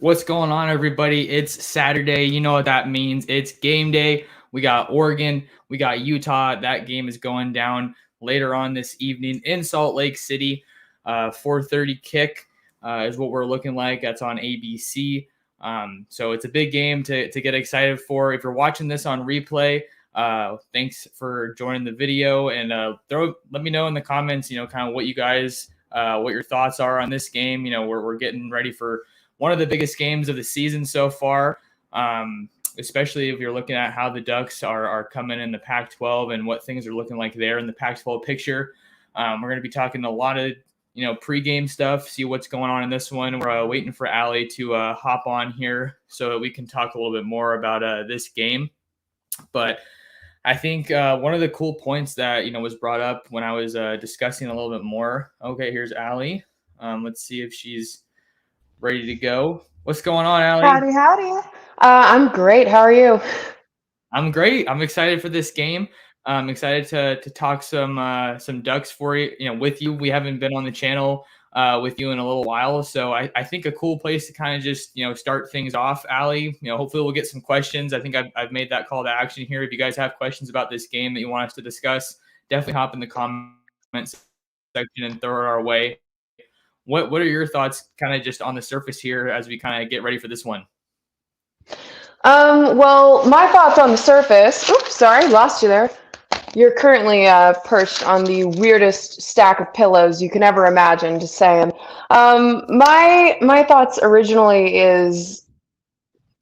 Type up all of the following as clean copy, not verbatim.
What's going on, everybody? It's Saturday. You know what that means. It's game day. We got Oregon. We got Utah. That game is going down later on this evening in Salt Lake City. 4:30 kick is what we're looking like. That's on ABC. So it's a big game to get excited for. If you're watching this on replay, thanks for joining the video, and let me know in the comments, kind of what you guys, what your thoughts are on this game. We're getting ready for one of the biggest games of the season so far, especially if you're looking at how the Ducks are coming in the Pac-12 and what things are looking like there in the Pac-12 picture. We're going to be talking a lot of pregame stuff, see what's going on in this one. We're waiting for Allie to hop on here so that we can talk a little bit more about this game. But I think one of the cool points that was brought up when I was discussing a little bit more. Okay, here's Allie. Let's see if she's ready to go. What's going on, Allie? Howdy, howdy. I'm great. How are you? I'm great. I'm excited for this game. I'm excited to talk some Ducks for you. With you. We haven't been on the channel with you in a little while, so I think a cool place to kind of just start things off, Allie. Hopefully we'll get some questions. I think I've made that call to action here. If you guys have questions about this game that you want us to discuss, definitely hop in the comments section and throw it our way. What are your thoughts kind of just on the surface here as we kind of get ready for this one? Well, my thoughts on the surface. Oops, sorry, lost you there. You're currently perched on the weirdest stack of pillows you can ever imagine, just saying. My thoughts originally is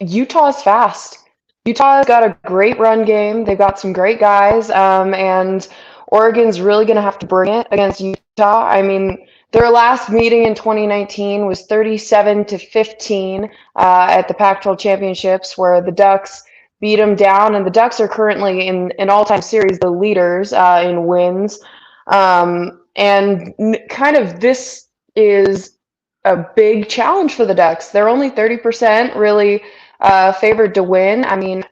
Utah's fast. Utah's got a great run game. They've got some great guys, and Oregon's really going to have to bring it against Utah. I mean, their last meeting in 2019 was 37-15 at the Pac-12 championships, where the Ducks beat them down, and the Ducks are currently in an all-time series the leaders in wins. And kind of this is a big challenge for the Ducks. They're only 30% really favored to win. I mean,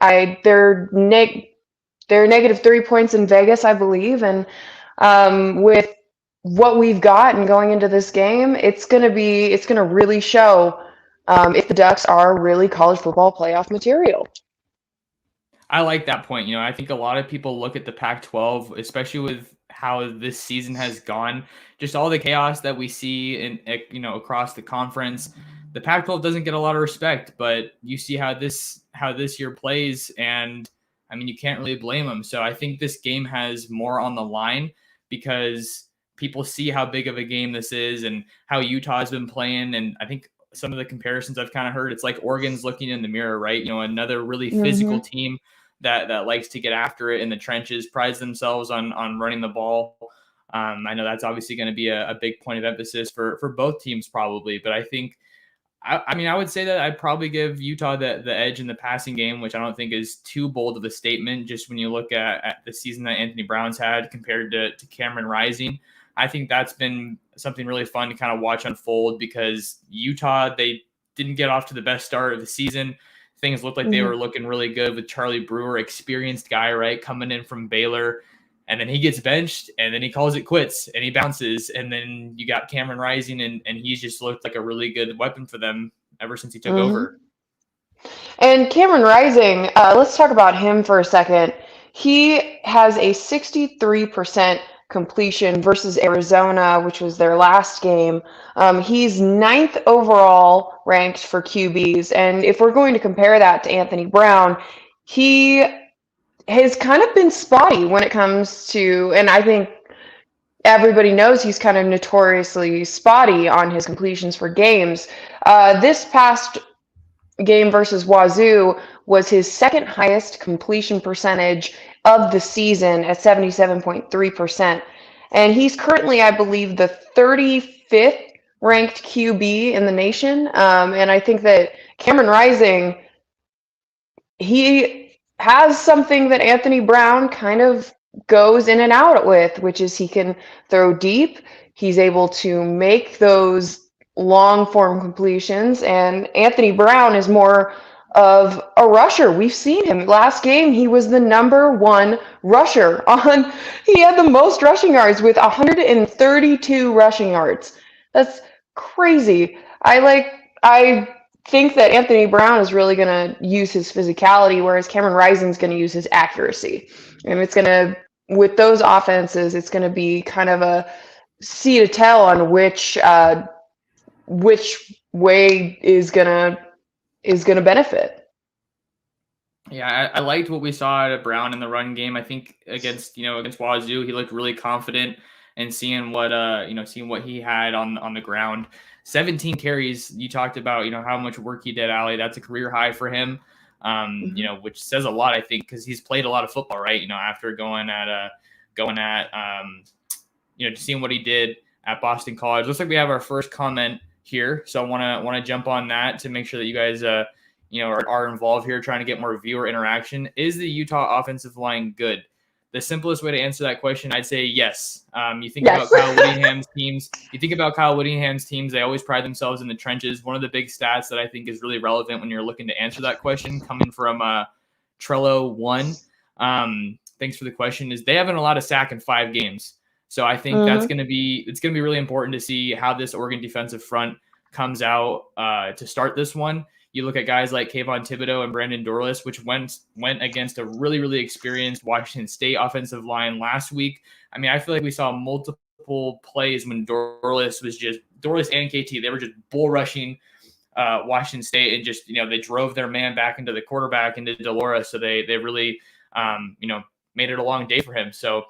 they're negative 3 points in Vegas, I believe, and with what we've got and going into this game, it's going to really show if the Ducks are really college football playoff material. I like that point. I think a lot of people look at the Pac-12, especially with how this season has gone, just all the chaos that we see in across the conference. The Pac-12 doesn't get a lot of respect, but you see how this year plays, and I mean, you can't really blame them. So I think this game has more on the line because people see how big of a game this is and how Utah's been playing. And I think some of the comparisons I've kind of heard, it's like Oregon's looking in the mirror, right? Another really physical team that likes to get after it in the trenches, prides themselves on running the ball. I know that's obviously going to be a big point of emphasis for both teams probably, but I think, I would say that I'd probably give Utah the edge in the passing game, which I don't think is too bold of a statement. Just when you look at the season that Anthony Brown's had compared to Cameron Rising, I think that's been something really fun to kind of watch unfold because Utah, they didn't get off to the best start of the season. Things looked like they were looking really good with Charlie Brewer, experienced guy, right, coming in from Baylor. And then he gets benched, and then he calls it quits, and he bounces. And then you got Cameron Rising, and he's just looked like a really good weapon for them ever since he took over. And Cameron Rising, let's talk about him for a second. He has a 63% completion versus Arizona, which was their last game. He's 9th overall ranked for QBs. And if we're going to compare that to Anthony Brown, he has kind of been spotty when it comes to, and I think everybody knows he's kind of notoriously spotty on his completions for games. This past game versus Wazoo was his second highest completion percentage of the season at 77.3%. And he's currently, I believe, the 35th ranked QB in the nation. And I think that Cameron Rising, he has something that Anthony Brown kind of goes in and out with, which is he can throw deep. He's able to make those long form completions, and Anthony Brown is more of a rusher. We've seen him last game. He was the number one rusher he had the most rushing yards with 132 rushing yards. That's crazy. I think that Anthony Brown is really going to use his physicality, whereas Cameron Rising's going to use his accuracy. And it's going to, with those offenses, it's going to be kind of a see to tell on which way is gonna benefit. Yeah, I liked what we saw out of Brown in the run game. I think against Wazoo, he looked really confident and seeing what he had on the ground. 17 carries. You talked about how much work he did, Allie. That's a career high for him. Which says a lot, I think, because he's played a lot of football, right? After just seeing what he did at Boston College. Looks like we have our first comment here, so I want to jump on that to make sure that you guys are involved here, trying to get more viewer interaction. Is the Utah offensive line good? The simplest way to answer that question, I'd say yes. You think about Kyle Whittingham's teams. You think about Kyle Whittingham's teams. They always pride themselves in the trenches. One of the big stats that I think is really relevant when you're looking to answer that question, coming from Trello1. Thanks for the question. Is they haven't allowed a sack in 5 games. So I think it's going to be really important to see how this Oregon defensive front comes out to start this one. You look at guys like Kayvon Thibodeau and Brandon Dorlus, which went against a really, really experienced Washington State offensive line last week. I mean, I feel like we saw multiple plays when Dorlus and KT, they were just bull rushing Washington State and just, they drove their man back into the quarterback, into Delora. So they really, made it a long day for him. So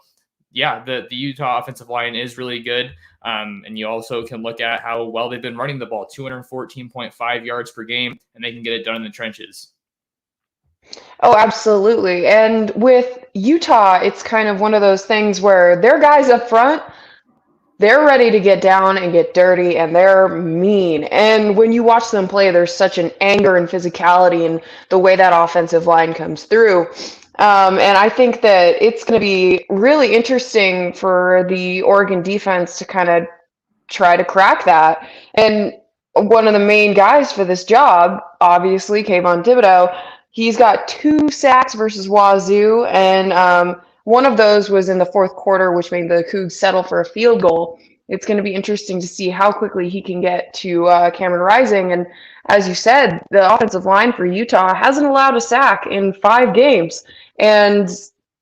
yeah, the Utah offensive line is really good. And you also can look at how well they've been running the ball, 214.5 yards per game, and they can get it done in the trenches. Oh, absolutely. And with Utah, it's kind of one of those things where their guys up front, they're ready to get down and get dirty, and they're mean. And when you watch them play, there's such an anger and physicality in the way that offensive line comes through. And I think that it's going to be really interesting for the Oregon defense to kind of try to crack that. And one of the main guys for this job, obviously, Kayvon Thibodeau, he's got 2 sacks versus Wazoo, and one of those was in the fourth quarter, which made the Cougs settle for a field goal. It's going to be interesting to see how quickly he can get to Cameron Rising. And as you said, the offensive line for Utah hasn't allowed a sack in 5 games. And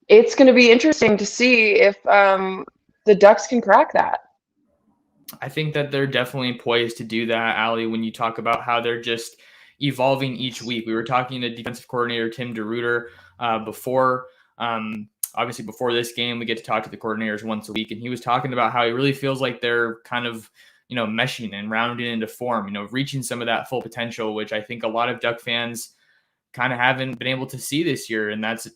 it's going to be interesting to see if the Ducks can crack that. I think that they're definitely poised to do that, Allie, when you talk about how they're just evolving each week. We were talking to defensive coordinator Tim DeRuyter before. Obviously, before this game, we get to talk to the coordinators once a week, and he was talking about how he really feels like they're kind of, meshing and rounding into form, reaching some of that full potential, which I think a lot of Duck fans kind of haven't been able to see this year, and that's,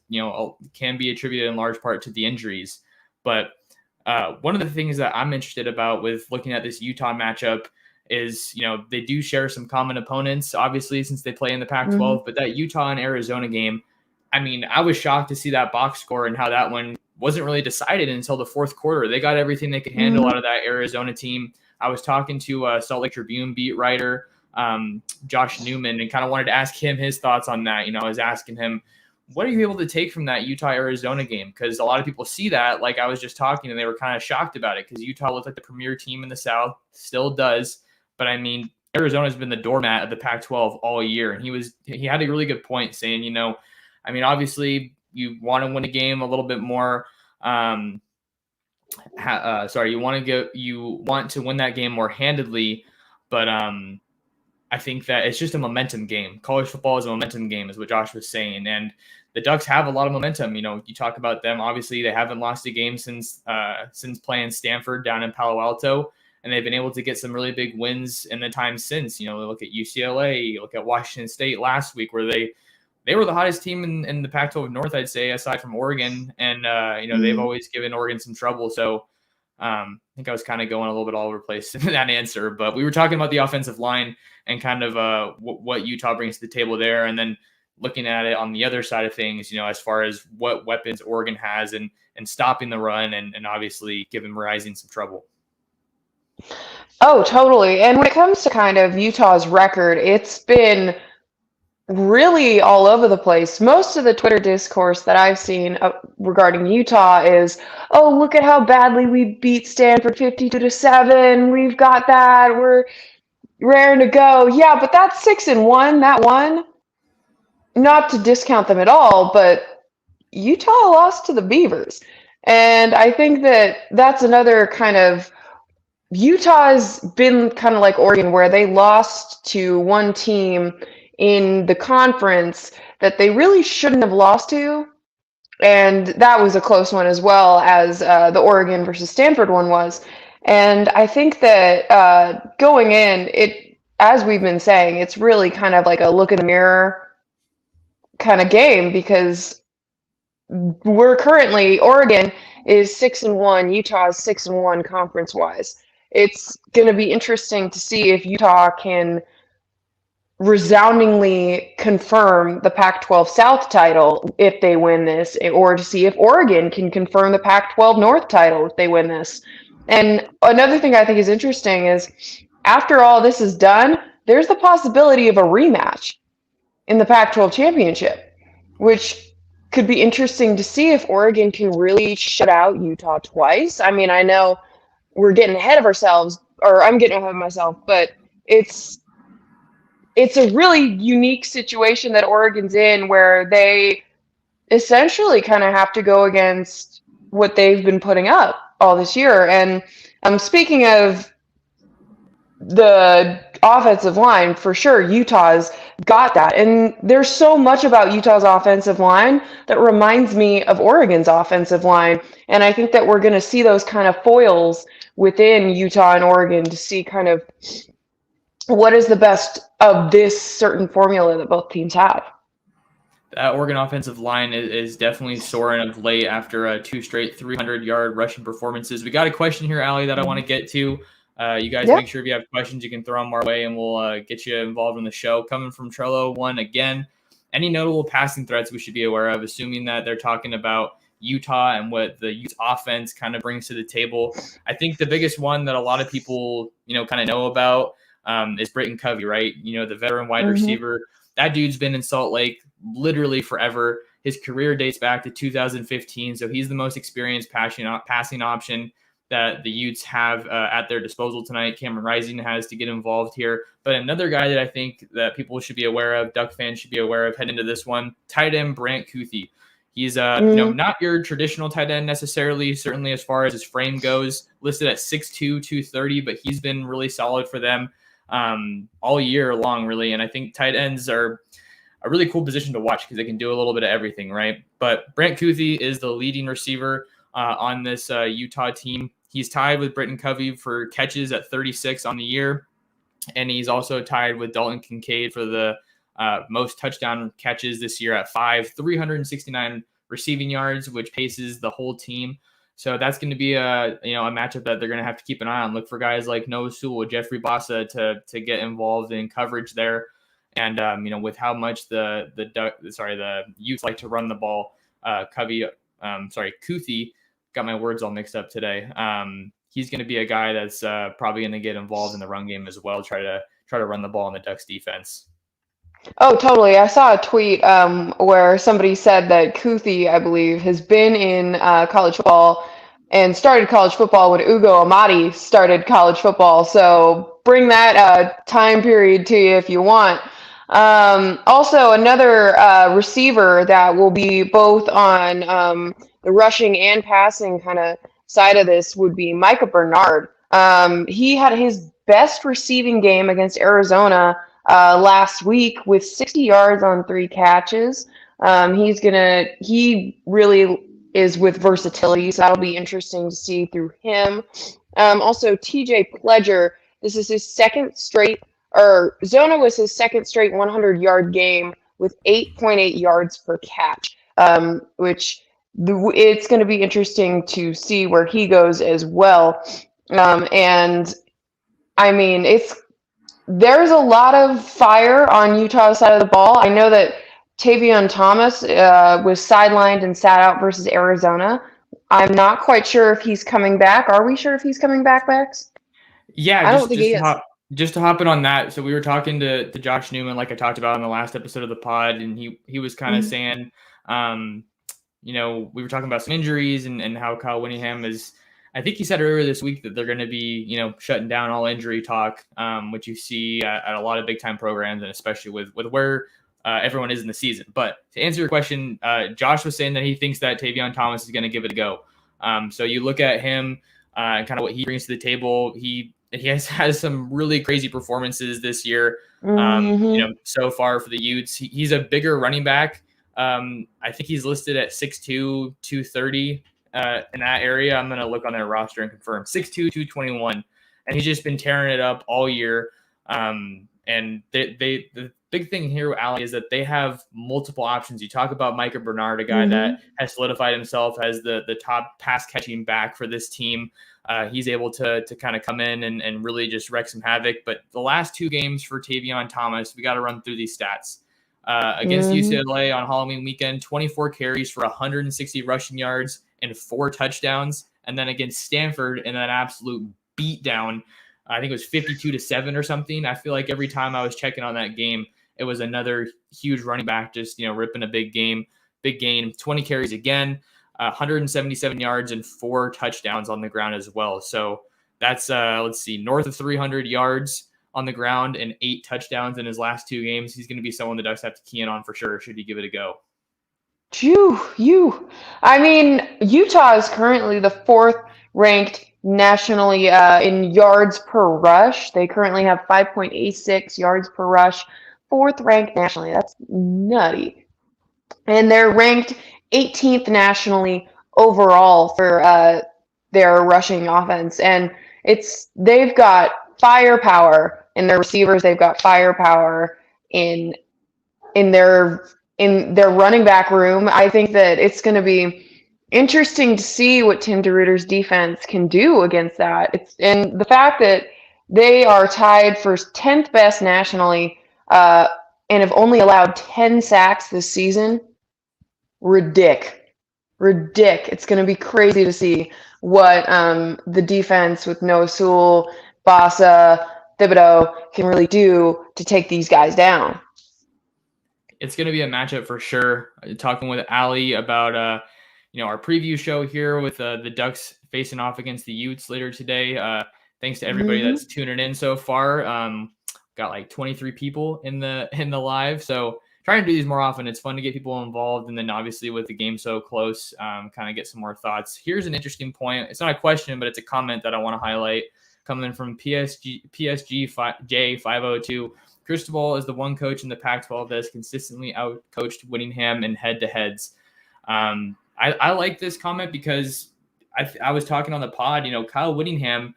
can be attributed in large part to the injuries. But one of the things that I'm interested about with looking at this Utah matchup is, they do share some common opponents, obviously, since they play in the Pac-12, but that Utah and Arizona game, I mean, I was shocked to see that box score and how that one wasn't really decided until the fourth quarter. They got everything they could handle out of that Arizona team. I was talking to Salt Lake Tribune beat writer Josh Newman and kind of wanted to ask him his thoughts on that. I was asking him, what are you able to take from that Utah-Arizona game? Because a lot of people see that, like I was just talking, and they were kind of shocked about it because Utah looked like the premier team in the South, still does. But, I mean, Arizona's been the doormat of the Pac-12 all year, and he had a really good point saying, I mean, obviously, you want to win a game a little bit more. You want to win that game more handedly, but I think that it's just a momentum game. College football is a momentum game, is what Josh was saying, and the Ducks have a lot of momentum. You talk about them. Obviously, they haven't lost a game since playing Stanford down in Palo Alto, and they've been able to get some really big wins in the time since. Look at UCLA, look at Washington State last week, where they were the hottest team in the Pac-12 North, I'd say, aside from Oregon. And, they've always given Oregon some trouble. So I think I was kind of going a little bit all over the place in that answer. But we were talking about the offensive line and kind of what Utah brings to the table there. And then looking at it on the other side of things, as far as what weapons Oregon has and stopping the run and obviously giving Rising some trouble. Oh, totally. And when it comes to kind of Utah's record, it's been really all over the place. Most of the Twitter discourse that I've seen regarding Utah is, oh, look at how badly we beat Stanford 52-7. We've got that. raring to go. Yeah, but that's 6-1. That one, not to discount them at all, but Utah lost to the Beavers. And I think that that's another kind of Utah's been kind of like Oregon, where they lost to one team in the conference that they really shouldn't have lost to. And that was a close one as well as the Oregon versus Stanford one was. And I think that going in, as we've been saying, it's really kind of like a look in the mirror kind of game because we're currently Oregon is 6-1, Utah is 6-1 conference wise. It's going to be interesting to see if Utah can resoundingly confirm the Pac-12 South title if they win this, or to see if Oregon can confirm the Pac-12 North title if they win this. And another thing I think is interesting is after all this is done, there's the possibility of a rematch in the Pac-12 championship, which could be interesting to see if Oregon can really shut out Utah twice. I mean, I know we're getting ahead of ourselves, or I'm getting ahead of myself, but it's a really unique situation that Oregon's in where they essentially kind of have to go against what they've been putting up all this year. And speaking of the offensive line, for sure, Utah's got that. And there's so much about Utah's offensive line that reminds me of Oregon's offensive line. And I think that we're going to see those kind of foils within Utah and Oregon to see kind of what is the best of this certain formula that both teams have. That Oregon offensive line is definitely soaring of late after 2 straight 300-yard rushing performances. We got a question here, Allie, that I want to get to. You guys make sure if you have questions, you can throw them our way, and we'll get you involved in the show. Coming from Trello, one again, any notable passing threats we should be aware of, assuming that they're talking about Utah and what the Utes offense kind of brings to the table. I think the biggest one that a lot of people, kind of know about is Britton Covey, right? The veteran wide receiver. That dude's been in Salt Lake literally forever. His career dates back to 2015, so he's the most experienced passing option that the Utes have at their disposal tonight. Cameron Rising has to get involved here. But another guy that I think that people should be aware of, Duck fans should be aware of heading into this one, tight end Brant Kuithe. He's not your traditional tight end necessarily, certainly as far as his frame goes, listed at 6'2", 230, but he's been really solid for them all year long, really. And I think tight ends are a really cool position to watch because they can do a little bit of everything, right? But Brant Kuithe is the leading receiver on this Utah team. He's tied with Britton Covey for catches at 36 on the year, and he's also tied with Dalton Kincaid for the most touchdown catches this year at 369 receiving yards, which paces the whole team. So that's going to be a matchup that they're going to have to keep an eye on. Look for guys like Noah Sewell, Jeffrey Bassa to get involved in coverage there. And with how much the Utes like to run the ball, Kuithe, got my words all mixed up today. He's going to be a guy that's probably going to get involved in the run game as well. Try to run the ball in the Ducks defense. Oh, totally. I saw a tweet where somebody said that Kuithe, I believe, has been in college football and started college football when Ugo Amadi started college football. So bring that time period to you if you want. Also, another receiver that will be both on the rushing and passing kind of side of this would be Micah Bernard. He had his best receiving game against Arizona last week with 60 yards on 3 catches. He really is with versatility, so that'll be interesting to see through him. Also, TJ Pledger, this is his second straight, or Zona was his second straight 100-yard game with 8.8 yards per catch, which it's going to be interesting to see where he goes as well. And I mean, there's a lot of fire on Utah's side of the ball. I know that Tavion Thomas was sidelined and sat out versus Arizona. I'm not quite sure if he's coming back. Are we sure if he's coming back, Max? Yeah, I don't think he is. Just to hop in on that. So we were talking to Josh Newman, like I talked about in the last episode of the pod, and he was kind of saying, we were talking about some injuries and how Kyle Whittingham is I think he said earlier this week that they're going to be, shutting down all injury talk, which you see at a lot of big time programs, and especially with where everyone is in the season. But to answer your question, Josh was saying that he thinks that Tavion Thomas is going to give it a go. So you look at him and kind of what he brings to the table. He has some really crazy performances this year. So far for the Utes. He's a bigger running back. I think he's listed at 6'2", 230 in that area. I'm going to look on their roster and confirm 6'2", 221. And he's just been tearing it up all year. And the big thing here, Ali, is that they have multiple options. You talk about Micah Bernard, a guy that has solidified himself as the top pass catching back for this team. He's able to kind of come in and really just wreak some havoc. But the last 2 games for Tavion Thomas, we got to run through these stats. Against UCLA on Halloween weekend, 24 carries for 160 rushing yards and 4 touchdowns. And then against Stanford in an absolute beatdown, I think it was 52-7 or something. I feel like every time I was checking on that game, it was another huge running back just, ripping a big gain, 20 carries again. 177 yards and 4 touchdowns on the ground as well. So that's, north of 300 yards on the ground and 8 touchdowns in his last 2 games. He's going to be someone the Ducks have to key in on for sure, should he give it a go. I mean, Utah is currently the 4th ranked nationally in yards per rush. They currently have 5.86 yards per rush, 4th ranked nationally. That's nutty. And they're ranked 18th nationally overall for their rushing offense. And they've got firepower in their receivers. They've got firepower in their running back room. I think that it's going to be interesting to see what Tim DeRuyter's defense can do against that. And the fact that they are tied for 10th best nationally and have only allowed 10 sacks this season. Ridic. It's going to be crazy to see what the defense with Noah Sewell, Bassa, Thibodeau can really do to take these guys down. It's going to be a matchup for sure. Talking with Ali about our preview show here with the Ducks facing off against the Utes later today. Thanks to everybody that's tuning in so far. Got like 23 people in the live, so trying to do these more often. It's fun to get people involved, and then obviously with the game so close, kind of get some more thoughts. Here's an interesting point. It's not a question, but it's a comment that I want to highlight coming from PSG J502. Cristobal is the one coach in the Pac-12 that has consistently out-coached Whittingham in head-to-heads. I like this comment because I was talking on the pod, Kyle Whittingham,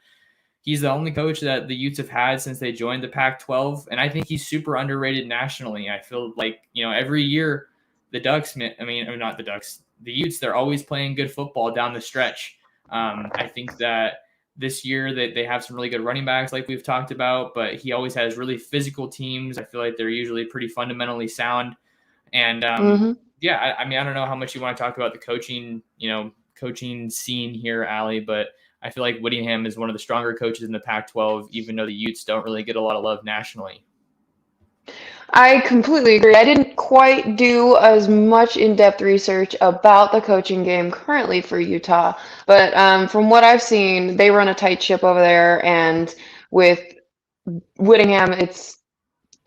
he's the only coach that the Utes have had since they joined the Pac-12, and I think he's super underrated nationally. I feel like, every year the Utes, they're always playing good football down the stretch. I think that this year that they have some really good running backs like we've talked about, but he always has really physical teams. I feel like they're usually pretty fundamentally sound. And I don't know how much you want to talk about the coaching scene here, Ali, but I feel like Whittingham is one of the stronger coaches in the Pac-12, even though the Utes don't really get a lot of love nationally. I completely agree. I didn't quite do as much in-depth research about the coaching game currently for Utah, but from what I've seen, they run a tight ship over there, and with Whittingham, it's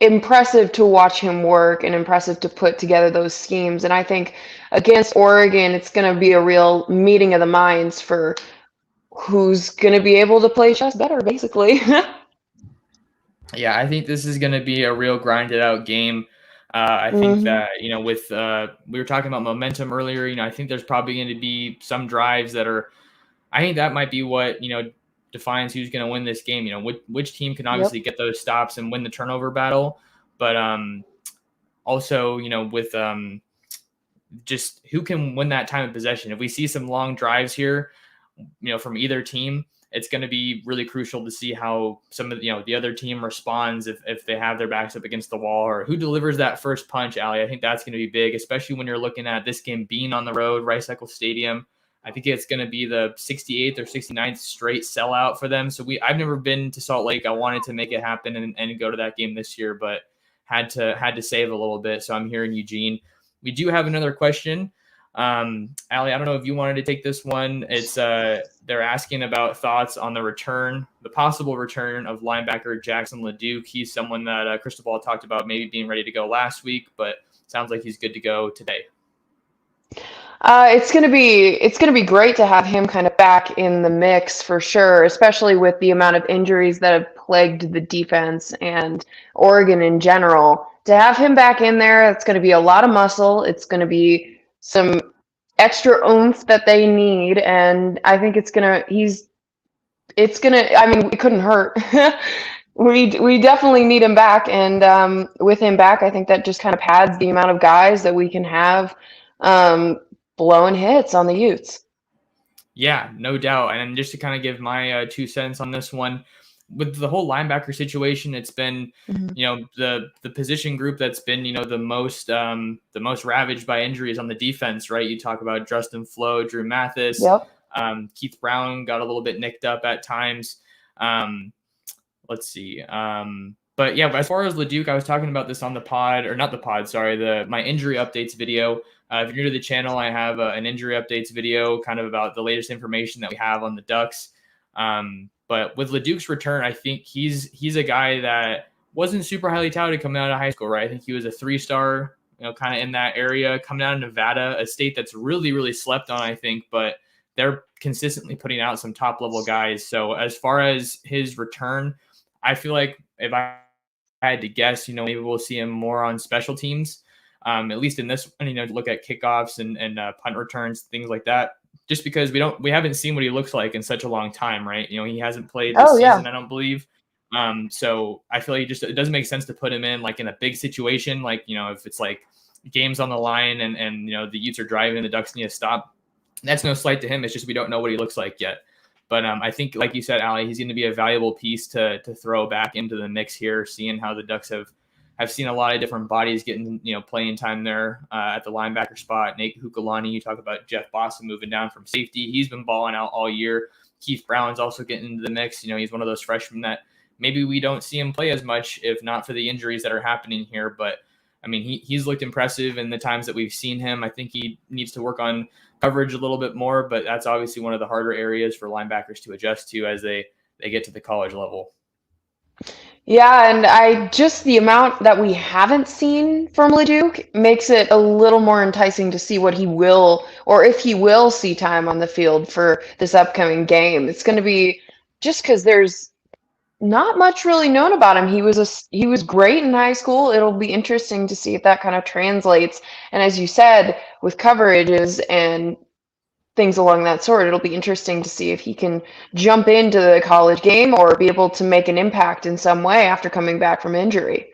impressive to watch him work and impressive to put together those schemes. And I think against Oregon, it's going to be a real meeting of the minds for who's going to be able to play chess better, basically. Yeah, I think this is going to be a real grinded out game. I think that, with we were talking about momentum earlier, I think there's probably going to be some drives I think that might be what, defines who's going to win this game. Which team can obviously get those stops and win the turnover battle, but also, with just who can win that time of possession. If we see some long drives here, from either team, it's going to be really crucial to see how some of the other team responds if they have their backs up against the wall, or who delivers that first punch, Ali. I think that's going to be big, especially when you're looking at this game being on the road, Rice Eccles Stadium. I think it's going to be the 68th or 69th straight sellout for them. So I've never been to Salt Lake. I wanted to make it happen and go to that game this year, but had to save a little bit. So I'm here in Eugene. We do have another question. Allie, I don't know if you wanted to take this one. It's they're asking about thoughts on the possible return of linebacker Jackson LeDuc. He's someone that Cristobal talked about maybe being ready to go last week, but sounds like he's good to go today. It's gonna be great to have him kind of back in the mix for sure, especially with the amount of injuries that have plagued the defense and Oregon in general. To have him back in there, it's going to be a lot of muscle. It's going to be some extra oomph that they need, and I think I mean, it couldn't hurt. We definitely need him back, and with him back, I think that just kind of pads the amount of guys that we can have um, blowing hits on the Utes. Yeah, no doubt. And just to kind of give my 2 cents on this one, with the whole linebacker situation, it's been, the position group that's been, the most ravaged by injuries on the defense, right? You talk about Justin Flo, Drew Mathis, Yep. Keith Brown got a little bit nicked up at times. Let's see. But yeah, as far as LeDuc, I was talking about this on the pod, or not the pod, sorry, my injury updates video. If you're new to the channel, I have an injury updates video kind of about the latest information that we have on the Ducks. But with LeDuc's return, I think he's a guy that wasn't super highly touted coming out of high school, right? I think he was a 3-star, kind of in that area, coming out of Nevada, a state that's really, really slept on, I think, but they're consistently putting out some top-level guys. So as far as his return, I feel like if I had to guess, maybe we'll see him more on special teams, at least in this one, look at kickoffs and punt returns, things like that, just because we haven't seen what he looks like in such a long time, right? He hasn't played this season, I don't believe. So I feel like it doesn't make sense to put him in like in a big situation, like, if it's like games on the line and the Utes are driving and the Ducks need to stop. That's no slight to him. It's just we don't know what he looks like yet. But I think, like you said, Allie, he's going to be a valuable piece to throw back into the mix here, seeing how the Ducks have seen a lot of different bodies getting, playing time there at the linebacker spot. Nate Hukalani, you talk about Jeff Boston moving down from safety. He's been balling out all year. Keith Brown's also getting into the mix. He's one of those freshmen that maybe we don't see him play as much if not for the injuries that are happening here. But, I mean, he's looked impressive in the times that we've seen him. I think he needs to work on coverage a little bit more, but that's obviously one of the harder areas for linebackers to adjust to as they get to the college level. Yeah, and the amount that we haven't seen from LeDuc makes it a little more enticing to see what he will, or if he will see time on the field for this upcoming game. It's going to be just because there's not much really known about him. He was great in high school. It'll be interesting to see if that kind of translates. And as you said, with coverages and things along that sort, it'll be interesting to see if he can jump into the college game or be able to make an impact in some way after coming back from injury.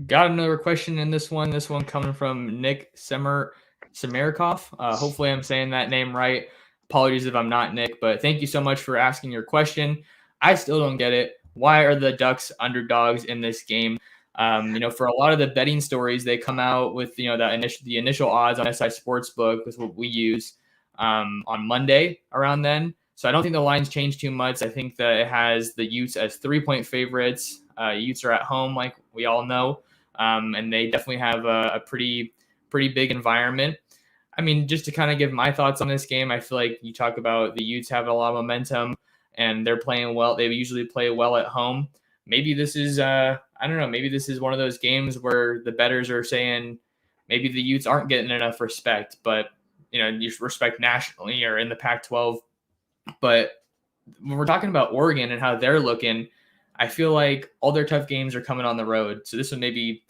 Got another question in this one. This one coming from Nick Semerikov. Hopefully I'm saying that name right. Apologies if I'm not, Nick, but thank you so much for asking your question. I still don't get it. Why are the Ducks underdogs in this game? For a lot of the betting stories, they come out with, the initial odds on SI Sportsbook with what we use on Monday around then. So I don't think the lines change too much. I think that it has the Utes as 3-point favorites. Utes are at home, like we all know, and they definitely have a pretty big environment. I mean, just to kind of give my thoughts on this game, I feel like you talk about the Utes have a lot of momentum and they're playing well. They usually play well at home. Maybe this is, I don't know, maybe this is one of those games where the bettors are saying maybe the Utes aren't getting enough respect, but, you respect nationally or in the Pac-12. But when we're talking about Oregon and how they're looking, I feel like all their tough games are coming on the road. So this would maybe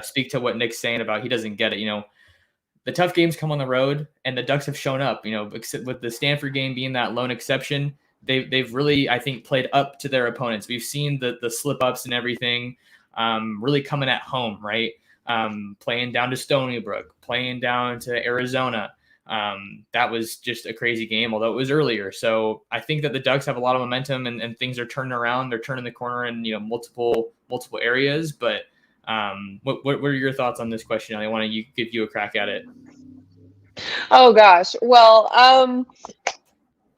speak to what Nick's saying about he doesn't get it. The tough games come on the road, and the Ducks have shown up. With the Stanford game being that lone exception, they've really, I think, played up to their opponents. We've seen the slip ups and everything, really coming at home, right? Playing down to Stony Brook, playing down to Arizona. That was just a crazy game, although it was earlier. So I think that the Ducks have a lot of momentum and things are turning around. They're turning the corner in, multiple areas. But what are your thoughts on this question? I want to give you a crack at it. Oh gosh. Well,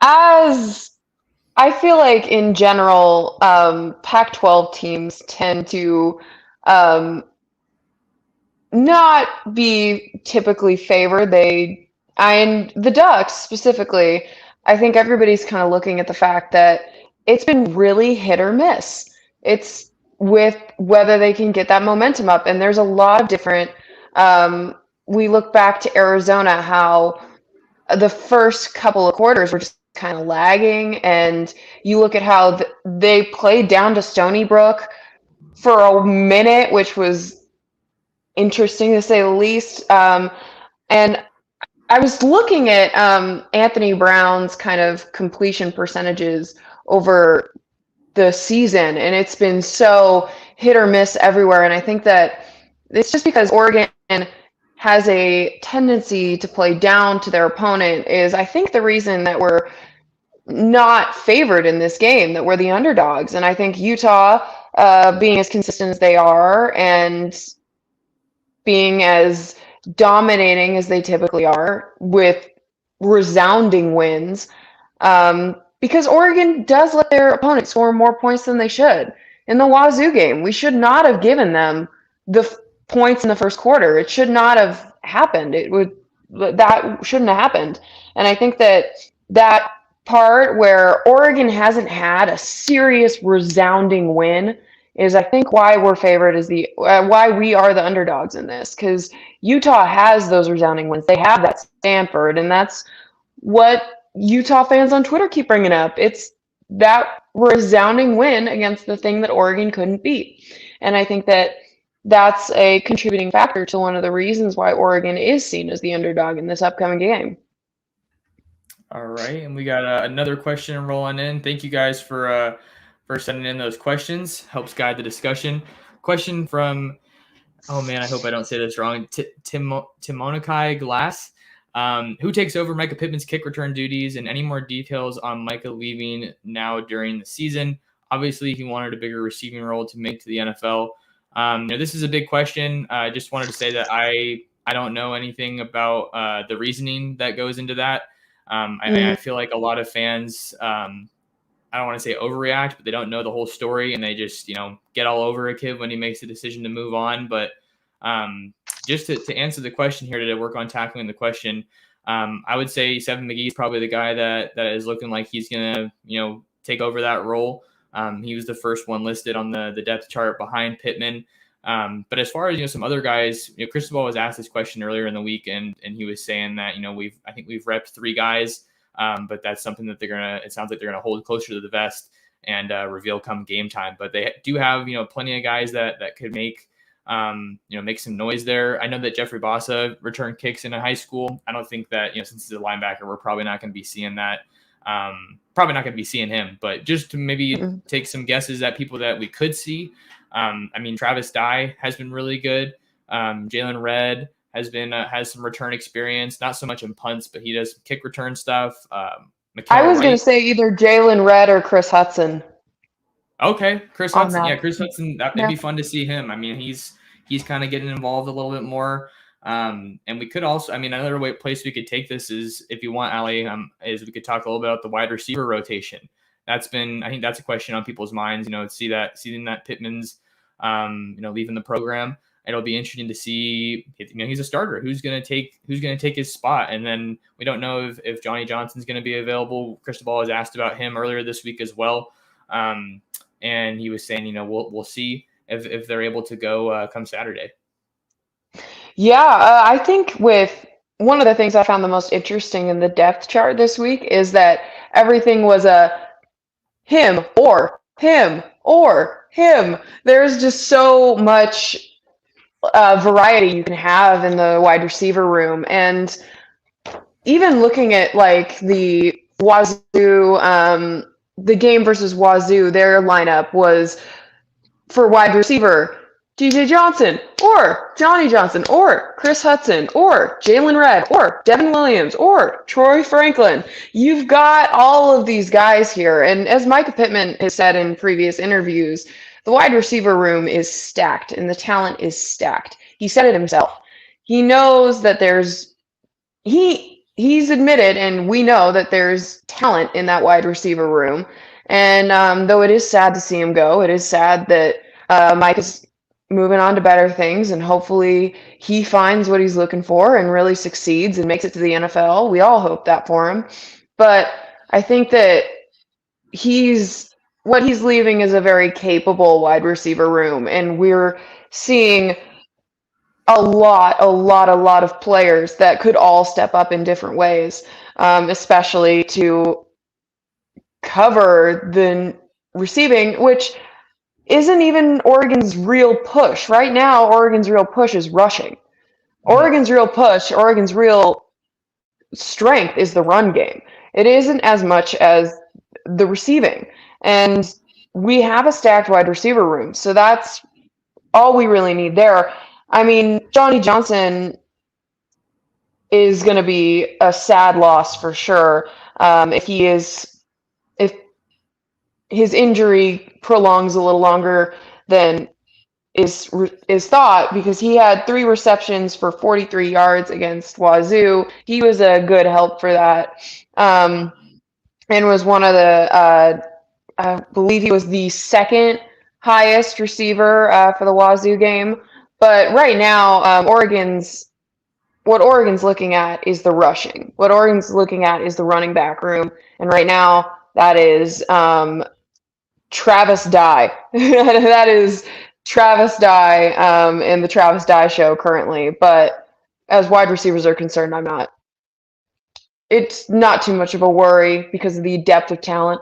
as I feel like in general, Pac-12 teams tend to not be typically favored. And the Ducks specifically, I think everybody's kind of looking at the fact that it's been really hit or miss. It's with whether they can get that momentum up. And there's a lot of different, we look back to Arizona, how the first couple of quarters were just kind of lagging. And you look at how they played down to Stony Brook for a minute, which was interesting to say the least. And I was looking at Anthony Brown's kind of completion percentages over the season, and it's been so hit or miss everywhere. And I think that it's just because Oregon has a tendency to play down to their opponent is, I think, the reason that we're not favored in this game, that we're the underdogs. And I think Utah, being as consistent as they are and being as dominating as they typically are with resounding wins, because Oregon does let their opponent score more points than they should. In the Wazoo game, we should not have given them the points in the first quarter. It should not have happened. That shouldn't have happened. And I think that part where Oregon hasn't had a serious resounding win is, I think, why we're favored, is the why we are the underdogs in this, because Utah has those resounding wins. They have that Stanford, and that's what Utah fans on Twitter keep bringing up. It's that resounding win against the thing that Oregon couldn't beat. And I think that that's a contributing factor to one of the reasons why Oregon is seen as the underdog in this upcoming game. All right, and we got another question rolling in. Thank you guys for sending in those questions. Helps guide the discussion. Question from, oh man, I hope I don't say this wrong, Timonakai Glass. Who takes over Micah Pittman's kick return duties, and any more details on Micah leaving now during the season? Obviously, he wanted a bigger receiving role to make to the NFL. This is a big question. I just wanted to say that I don't know anything about the reasoning that goes into that. I feel like a lot of fans, I don't want to say overreact, but they don't know the whole story, and they just, get all over a kid when he makes the decision to move on. But just to answer the question here, to work on tackling the question, I would say Seven McGee is probably the guy that is looking like he's going to, take over that role. He was the first one listed on the depth chart behind Pittman. But as far as, some other guys, Cristobal was asked this question earlier in the week, and he was saying that, I think we've repped 3 guys, but that's something that it sounds like they're going to hold closer to the vest and reveal come game time. But they do have, plenty of guys that could make, make some noise there. I know that Jeffrey Bassa returned kicks in high school. I don't think that, since he's a linebacker, we're probably not going to be seeing that. Probably not going to be seeing him, but just to maybe take some guesses at people that we could see. Travis Dye has been really good. Jalen Redd has some return experience, not so much in punts, but he does kick return stuff. I was going to say either Jalen Redd or Chris Hudson. Okay, Chris Hudson. Yeah, Chris Hudson. That would be fun to see him. He's kind of getting involved a little bit more. And we could also, another place we could take this is, if you want, Ali, is we could talk a little bit about the wide receiver rotation. I think that's a question on people's minds, seeing that Pittman's, leaving the program. It'll be interesting to see, he's a starter. Who's going to take his spot? And then we don't know if Johnny Johnson's going to be available. Cristobal has asked about him earlier this week as well. And he was saying, we'll see if they're able to go come Saturday. Yeah, I think with one of the things I found the most interesting in the depth chart this week is that everything was a him or him or him. There's just so much variety you can have in the wide receiver room. And even looking at like the Wazoo, the game versus Wazoo, their lineup was for wide receiver, DJ Johnson or Johnny Johnson or Chris Hudson or Jalen Redd or Devin Williams or Troy Franklin. You've got all of these guys here. And as Micah Pittman has said in previous interviews, the wide receiver room is stacked and the talent is stacked. He said it himself. He knows that he's admitted, and we know that there's talent in that wide receiver room. And though it is sad to see him go, it is sad that Mike is moving on to better things, and hopefully he finds what he's looking for and really succeeds and makes it to the NFL. We all hope that for him. But I think that what he's leaving is a very capable wide receiver room, and we're seeing a lot of players that could all step up in different ways, especially to cover the receiving, which isn't even Oregon's real push. Right now, Oregon's real push is rushing. Oregon's real strength is the run game. It isn't as much as the receiving. And we have a stacked wide receiver room. So that's all we really need there. I mean, Johnny Johnson is going to be a sad loss for sure. If his injury prolongs a little longer than is thought, because he had 3 receptions for 43 yards against Wazoo. He was a good help for that, and was one of the I believe he was the second highest receiver for the Wazoo game. But right now, what Oregon's looking at is the rushing. What Oregon's looking at is the running back room, and right now that is Travis Dye. That is Travis Dye in the Travis Dye show currently. But as wide receivers are concerned, it's not too much of a worry because of the depth of talent.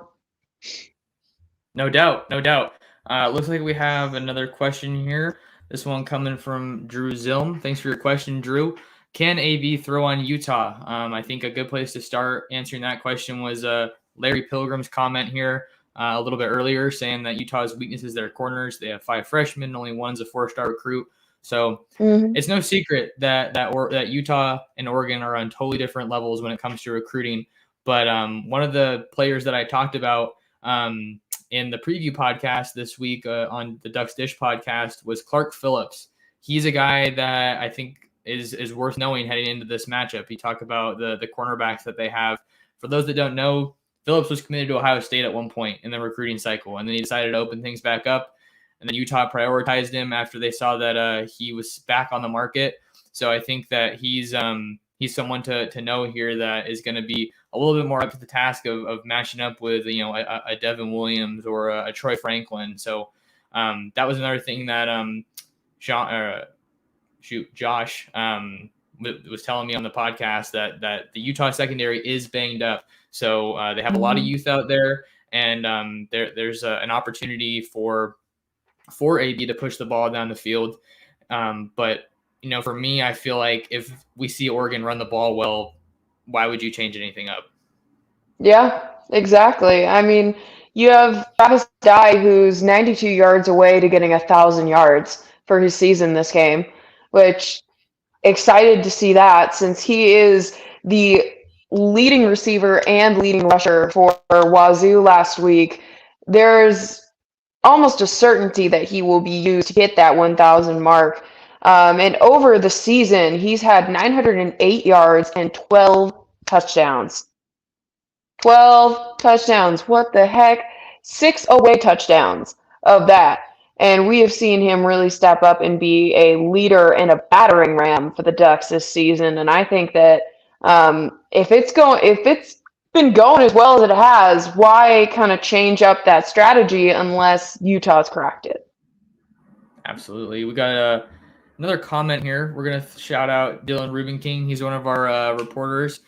No doubt, no doubt. Looks like we have another question here. This one coming from Drew Zilm. Thanks for your question, Drew. Can AB throw on Utah? I think a good place to start answering that question was Larry Pilgrim's comment here a little bit earlier, saying that Utah's weakness is their corners. They have 5 freshmen, only one's a 4-star recruit. So it's no secret that Utah and Oregon are on totally different levels when it comes to recruiting. But one of the players that I talked about in the preview podcast this week on the Ducks Dish podcast was Clark Phillips. He's a guy that I think is worth knowing heading into this matchup. He talked about the cornerbacks that they have. For those that don't know, Phillips was committed to Ohio State at one point in the recruiting cycle, and then he decided to open things back up. And then Utah prioritized him after they saw that he was back on the market. So I think that he's someone to know here that is going to be a little bit more up to the task of matching up with a Devin Williams or a Troy Franklin. So that was another thing that Josh was telling me on the podcast that the Utah secondary is banged up. So they have a lot of youth out there, and there's an opportunity for AB to push the ball down the field. But for me, I feel like if we see Oregon run the ball well, why would you change anything up? Yeah, exactly. I mean, you have Travis Dye, who's 92 yards away to getting 1,000 yards for his season this game, which excited to see that since he is the leading receiver and leading rusher for Wazoo last week. There's almost a certainty that he will be used to hit that 1,000 mark. And over the season, he's had 908 yards and 12 touchdowns. 12 touchdowns. What the heck? 6 away touchdowns of that. And we have seen him really step up and be a leader and a battering ram for the Ducks this season. And I think that if it's been going as well as it has, why kind of change up that strategy unless Utah's cracked it? Absolutely. We got another comment here. We're going to shout out Dylan Rubenking. He's one of our reporters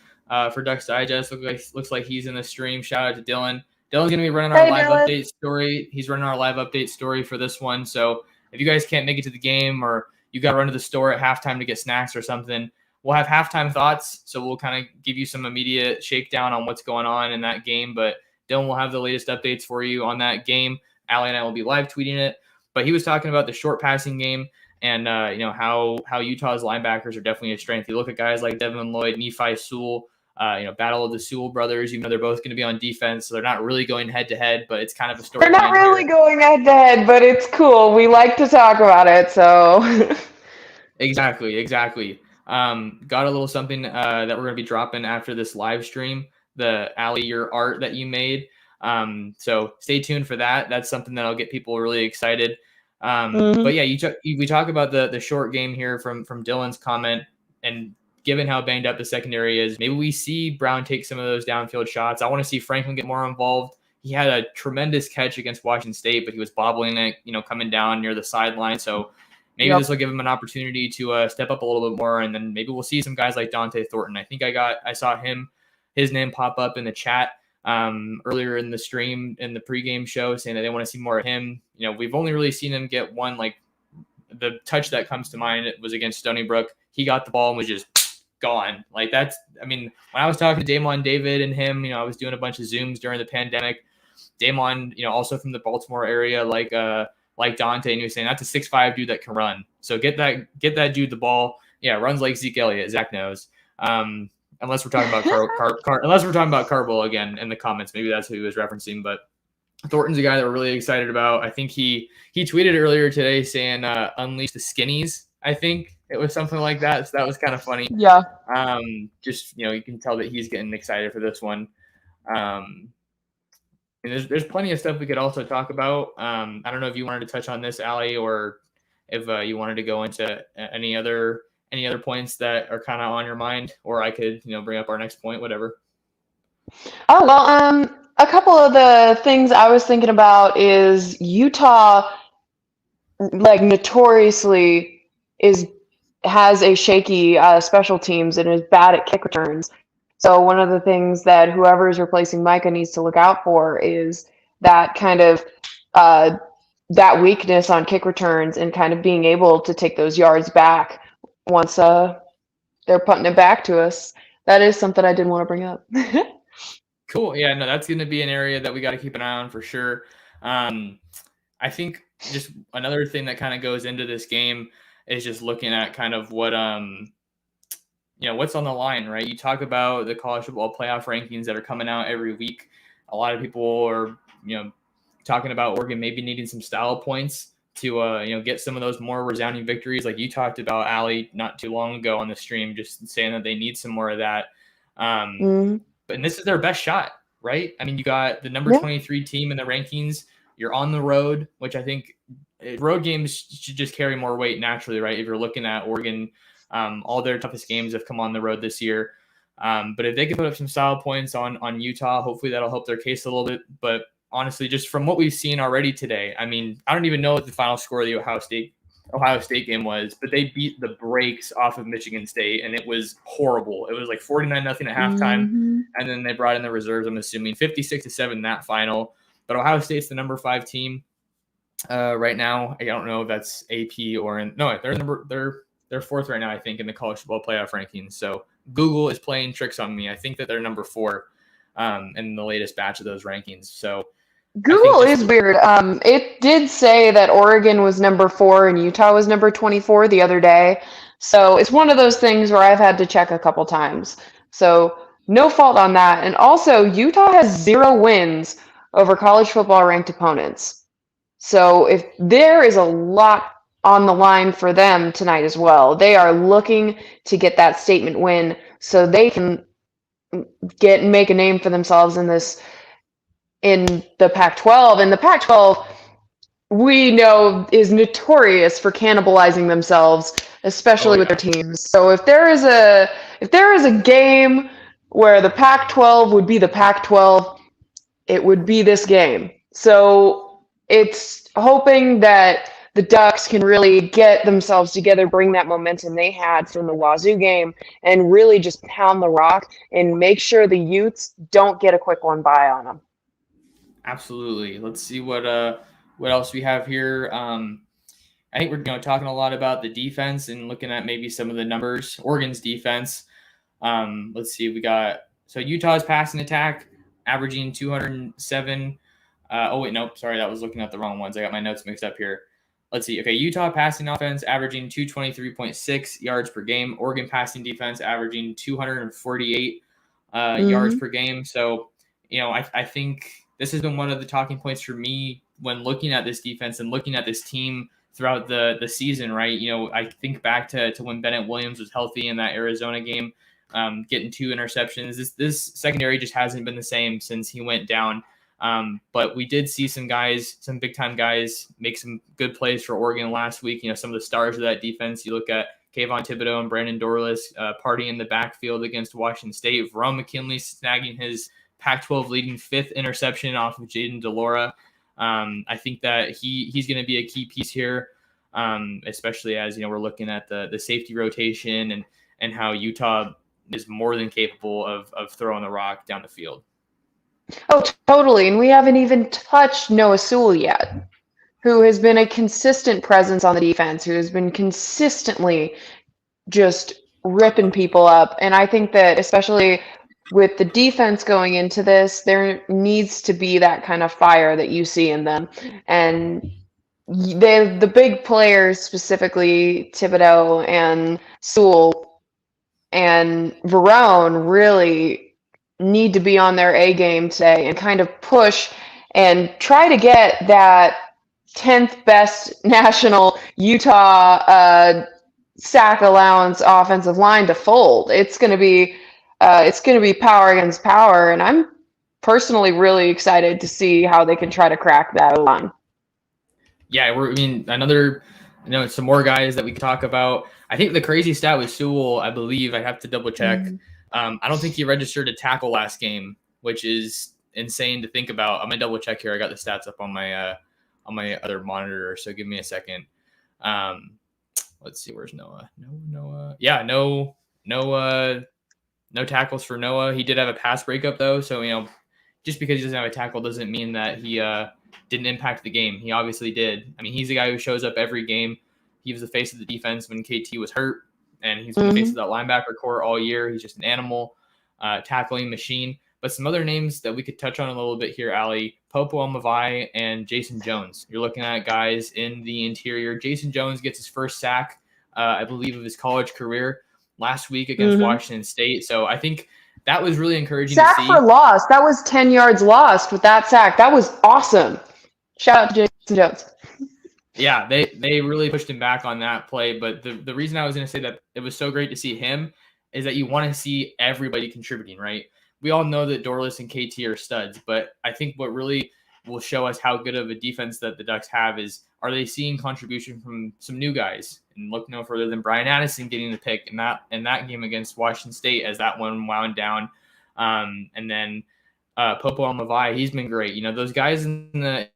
for Ducks Digest. Looks like he's in the stream. Shout out to Dylan. Dylan's going to be running our live update story. He's running our live update story for this one. So if you guys can't make it to the game or you got to run to the store at halftime to get snacks or something, we'll have halftime thoughts. So we'll kind of give you some immediate shakedown on what's going on in that game. But Dylan will have the latest updates for you on that game. Allie and I will be live tweeting it. But he was talking about the short passing game and how Utah's linebackers are definitely a strength. You look at guys like Devin Lloyd, Nephi Sewell, battle of the Sewell brothers. They're both going to be on defense, so they're not really going head to head. But it's kind of a story. They're not really going head to head, but it's cool. We like to talk about it. So exactly. Got a little something that we're going to be dropping after this live stream. The Allie, your art that you made. So stay tuned for that. That's something that'll get people really excited. But yeah, we talk about the short game here from Dylan's comment, and given how banged up the secondary is, maybe we see Brown take some of those downfield shots. I want to see Franklin get more involved. He had a tremendous catch against Washington State, but he was bobbling it, coming down near the sideline. So maybe this will give him an opportunity to step up a little bit more, and then maybe we'll see some guys like Dante Thornton. I think I saw his name pop up in the chat earlier in the stream in the pregame show, saying that they want to see more of him. We've only really seen him get one, like the touch that comes to mind, it was against Stony Brook. He got the ball and was just gone. Like when I was talking to Damon David and him, I was doing a bunch of Zooms during the pandemic. Damon, also from the Baltimore area, like Dante, and he was saying that's a 6'5" dude that can run. So get that dude the ball. Yeah, runs like Zeke Elliott. Zach knows. Unless we're talking about unless we're talking about Carbo again in the comments, maybe that's who he was referencing. But Thornton's a guy that we're really excited about. I think he tweeted earlier today saying unleash the skinnies. I think it was something like that. So that was kind of funny. Yeah. Just you can tell that he's getting excited for this one. And there's plenty of stuff we could also talk about. I don't know if you wanted to touch on this, Allie, or if you wanted to go into any other points that are kind of on your mind, or I could bring up our next point, whatever. Oh, well, a couple of the things I was thinking about is Utah, like notoriously has a shaky special teams and is bad at kick returns. So one of the things that whoever is replacing Micah needs to look out for is that kind of that weakness on kick returns and kind of being able to take those yards back once they're putting it back to us. That is something I did want to bring up. Cool. Yeah, no, that's going to be an area that we got to keep an eye on for sure. I think just another thing that kind of goes into this game is just looking at kind of what what's on the line, right? You talk about the college football playoff rankings that are coming out every week. A lot of people are talking about Oregon maybe needing some style points to get some of those more resounding victories, like you talked about, Allie, not too long ago on the stream, just saying that they need some more of that. And this is their best shot, right? I mean, you got the number 23 team in the rankings. You're on the road, which I think road games should just carry more weight naturally, right? If you're looking at Oregon, all their toughest games have come on the road this year. But if they can put up some style points on Utah, hopefully that'll help their case a little bit. But honestly, just from what we've seen already today, I mean, I don't even know what the final score of the Ohio State game was, but they beat the brakes off of Michigan State, and it was horrible. It was like 49-0 at halftime, and then they brought in the reserves, I'm assuming 56-7 that final. But Ohio State's the number 5 team right now. I don't know if that's AP or they're 4th right now, I think, in the college football playoff rankings. So Google is playing tricks on me. I think that they're number 4 in the latest batch of those rankings. So Google is weird. It did say that Oregon was number 4 and Utah was number 24 the other day. So it's one of those things where I've had to check a couple times. So no fault on that. And also, Utah has 0 wins over college football ranked opponents. So if there is a lot on the line for them tonight as well, they are looking to get that statement win so they can make a name for themselves in the Pac-12. And the Pac-12, we know, is notorious for cannibalizing themselves, especially with their teams. So if there is a game where the Pac-12 would be the Pac-12, it would be this game. So it's hoping that the Ducks can really get themselves together, bring that momentum they had from the Wazoo game, and really just pound the rock and make sure the Utes don't get a quick one by on them. Absolutely. Let's see what else we have here. I think we're talking a lot about the defense and looking at maybe some of the numbers. Oregon's defense. Let's see. We got Utah's passing attack averaging 207. Sorry, that was looking at the wrong ones. I got my notes mixed up here. Let's see. Okay, Utah passing offense averaging 223.6 yards per game. Oregon passing defense averaging 248 yards per game. So, I think this has been one of the talking points for me when looking at this defense and looking at this team throughout the season, right? I think back to when Bennett Williams was healthy in that Arizona game, getting 2 interceptions. This secondary just hasn't been the same since he went down. But we did see some big time guys make some good plays for Oregon last week. Some of the stars of that defense. You look at Kayvon Thibodeau and Brandon Dorlus partying in the backfield against Washington State. Verone McKinley snagging his Pac-12 leading 5th interception off of Jaden DeLora. I think that he's going to be a key piece here, especially as we're looking at the safety rotation and how Utah is more than capable of throwing the rock down the field. Oh, totally. And we haven't even touched Noah Sewell yet, who has been a consistent presence on the defense, who has been consistently just ripping people up. And I think that especially with the defense going into this, there needs to be that kind of fire that you see in them. And the big players, specifically Thibodeau and Sewell and Verone, really need to be on their A game today and kind of push and try to get that 10th best national Utah sack allowance offensive line to fold. It's going to be power against power, and I'm personally really excited to see how they can try to crack that line. Yeah, some more guys that we can talk about. I think the crazy stat with Sewell, I believe, I have to double check. I don't think he registered a tackle last game, which is insane to think about. I'm gonna double check here. I got the stats up on my other monitor, so give me a second. Let's see, where's Noah? Noah. Yeah, no tackles for Noah. He did have a pass breakup though, so just because he doesn't have a tackle doesn't mean that he didn't impact the game. He obviously did. I mean, he's the guy who shows up every game. He was the face of the defense when KT was hurt, and he's been the face of that linebacker core all year. He's just an animal, tackling machine. But some other names that we could touch on a little bit here, Ali, Popo Omavai and Jason Jones. You're looking at guys in the interior. Jason Jones gets his first sack, I believe, of his college career last week against Washington State. So I think that was really encouraging to see. Sack for loss. That was 10 yards lost with that sack. That was awesome. Shout out to Jason Jones. Yeah, they really pushed him back on that play. But the reason I was going to say that it was so great to see him is that you want to see everybody contributing, right? We all know that Dorlus and KT are studs, but I think what really will show us how good of a defense that the Ducks have is, are they seeing contribution from some new guys? And look no further than Brian Addison getting the pick in that game against Washington State as that one wound down. And then Popo Omavai, he's been great. Those guys in the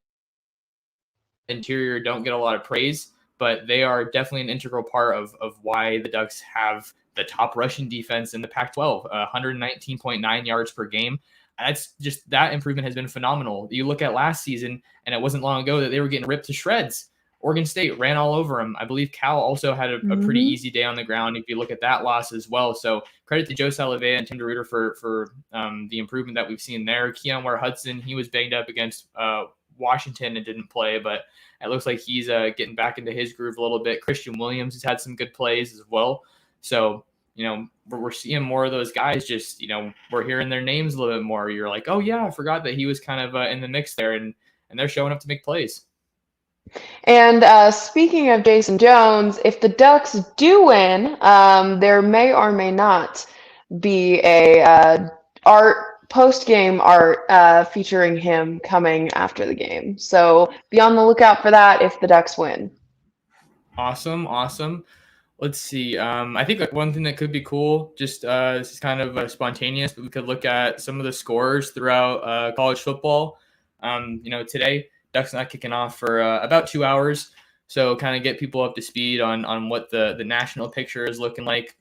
interior don't get a lot of praise, but they are definitely an integral part of why the Ducks have the top rushing defense in the Pac-12, 119.9 yards per game. That improvement has been phenomenal. You look at last season, and it wasn't long ago that they were getting ripped to shreds. Oregon State ran all over them. I believe Cal also had a pretty easy day on the ground if you look at that loss as well. So credit to Joe Salavea and Tim DeRuyter for the improvement that we've seen there. Keon Ware-Hudson, he was banged up against Washington and didn't play, but it looks like he's getting back into his groove a little bit. Christian Williams has had some good plays as well. So, we're seeing more of those guys. Just, we're hearing their names a little bit more. You're like, oh yeah, I forgot that he was kind of in the mix there, and they're showing up to make plays. And speaking of Jason Jones, if the Ducks do win, there may or may not be a post-game art featuring him coming after the game. So be on the lookout for that if the Ducks win. Awesome. Let's see. I think one thing that could be cool, just this is kind of spontaneous, but we could look at some of the scores throughout college football. Today, Ducks not kicking off for about 2 hours, so kind of get people up to speed on what the national picture is looking like.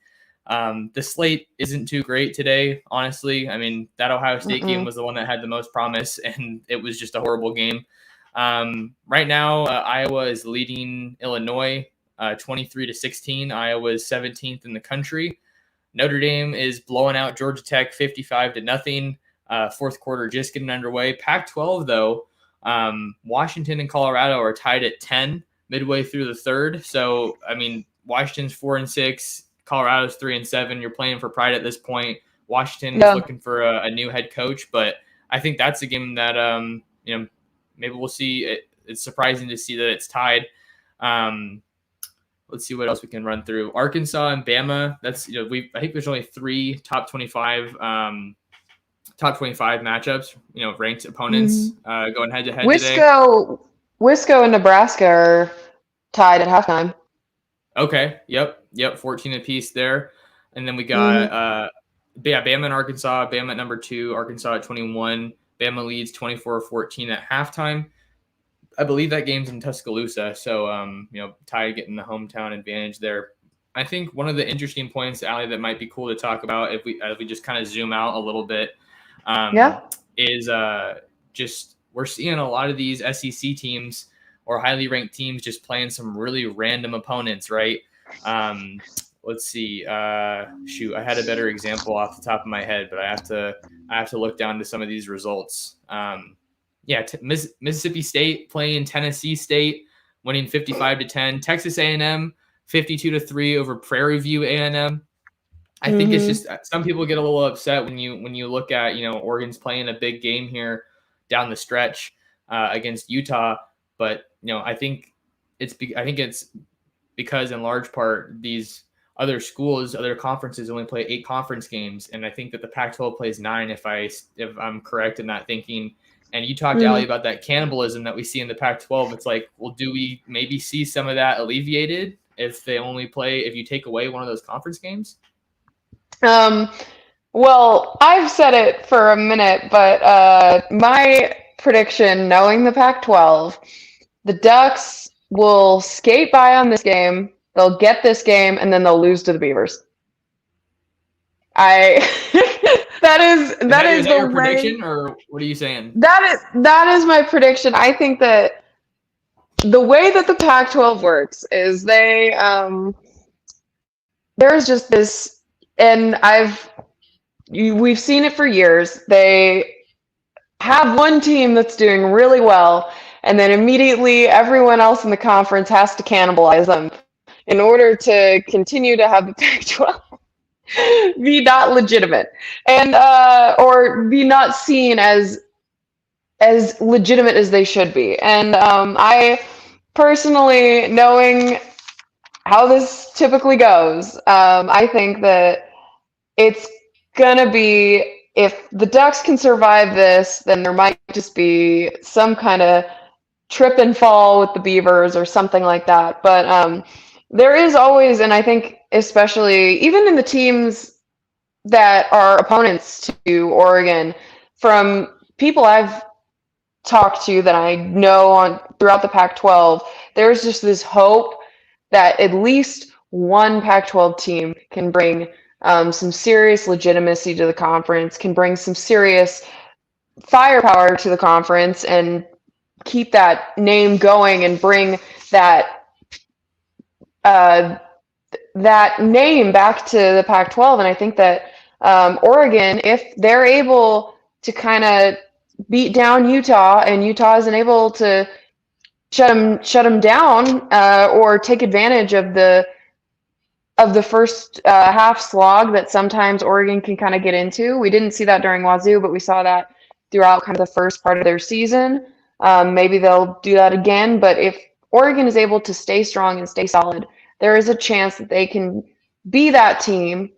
The slate isn't too great today, honestly. I mean, that Ohio State game was the one that had the most promise, and it was just a horrible game. Right now, Iowa is leading Illinois 23-16. Iowa is 17th in the country. Notre Dame is blowing out Georgia Tech 55-0. Fourth quarter just getting underway. Pac-12 though, Washington and Colorado are tied at 10 midway through the third. So I mean, Washington's 4-6, Colorado's 3-7. You're playing for pride at this point. Washington is looking for a new head coach, but I think that's a game that maybe we'll see. It's surprising to see that it's tied. Let's see what else we can run through. Arkansas and Bama. That's I think there's only 3 top 25 top 25 matchups, ranked opponents going head to head today. Wisco and Nebraska are tied at halftime. Okay. Yep. 14 apiece there. And then we got Bama and Arkansas. Bama at number 2, Arkansas at 21. Bama leads 24-14 at halftime. I believe that game's in Tuscaloosa, so Tide getting the hometown advantage there. I think one of the interesting points, Allie, that might be cool to talk about if we just kind of zoom out a little bit, is just we're seeing a lot of these SEC teams or highly ranked teams just playing some really random opponents, right? Let's see. Shoot, I had a better example off the top of my head, but I have to look down to some of these results. Mississippi State playing Tennessee State, winning 55-10. Texas A&M 52-3 over Prairie View A&M. I think it's just some people get a little upset when you look at Oregon's playing a big game here down the stretch against Utah, but I think it's because in large part these other schools, other conferences only play 8 conference games, and I think that the Pac-12 plays 9 if I'm correct in that thinking. And you talked, Allie, about that cannibalism that we see in the Pac-12. It's like, well, do we maybe see some of that alleviated if you take away one of those conference games? Well, I've said it for a minute, but my prediction, knowing the Pac-12, the Ducks will skate by on this game. They'll get this game, and then they'll lose to the Beavers. That is that your prediction, or what are you saying? That is my prediction. I think that the way that the Pac-12 works is there's just this, and we've seen it for years. They have one team that's doing really well, and then immediately everyone else in the conference has to cannibalize them in order to continue to have the Pac-12 be not legitimate and or be not seen as legitimate as they should be. And I personally, knowing how this typically goes, I think that it's gonna be, if the Ducks can survive this, then there might just be some kind of trip and fall with the Beavers or something like that. But there is always, and I think especially even in the teams that are opponents to Oregon, from people I've talked to that I know throughout the Pac-12, there's just this hope that at least one Pac-12 team can bring some serious legitimacy to the conference, can bring some serious firepower to the conference, and keep that name going and bring that name back to the Pac-12. And I think that Oregon, if they're able to kind of beat down Utah, and Utah isn't able to shut them down or take advantage of the first half slog that sometimes Oregon can kind of get into. We didn't see that during Wazoo, but we saw that throughout kind of the first part of their season. Maybe they'll do that again, but if Oregon is able to stay strong and stay solid, there is a chance that they can be that team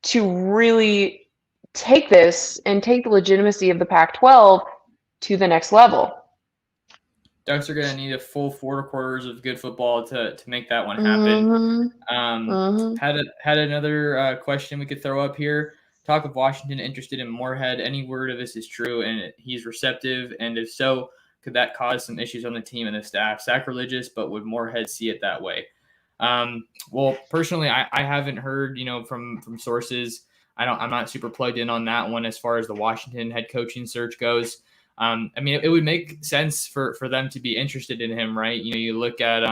to really take this and take the legitimacy of the Pac-12 to the next level. Ducks are going to need a full 4 quarters of good football to make that one happen. Had another question we could throw up here. Talk of Washington interested in Moorhead. Any word of this is true and he's receptive? And if so, could that cause some issues on the team and the staff? Sacrilegious, but would Moorhead see it that way? Well, personally, I haven't heard, from sources. I'm not super plugged in on that one as far as the Washington head coaching search goes. I mean, it would make sense for them to be interested in him, right? You look at